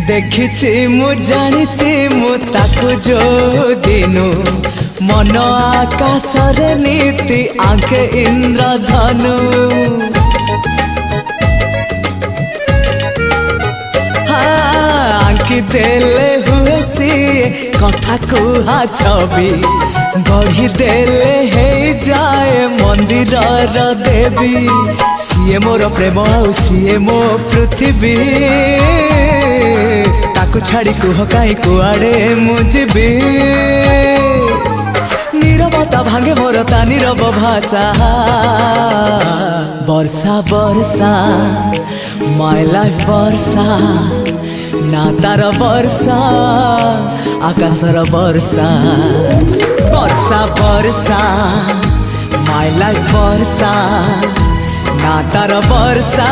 देखिछि मु जानिछि मु ताकु जो दिनु मन आकाश रे नीति आंखे इंद्रधनु आंकी देले हुए सी कथा कुहा छवि गढ़ी देले हे जाए मंदिर देवी सीए मोर प्रेम आउ सीए मो पृथ्वी ताकू छाड़ी कुह कहीं कुआड़े मुझे नीरवता भांगे मोर ता नीरव भाषा वर्षा वर्षा माय लाइफ वर्षा ना तार वर्षा आकाशर वर्षा वर्षा वर्षा माय लाइफ वर्षा ना तार वर्षा।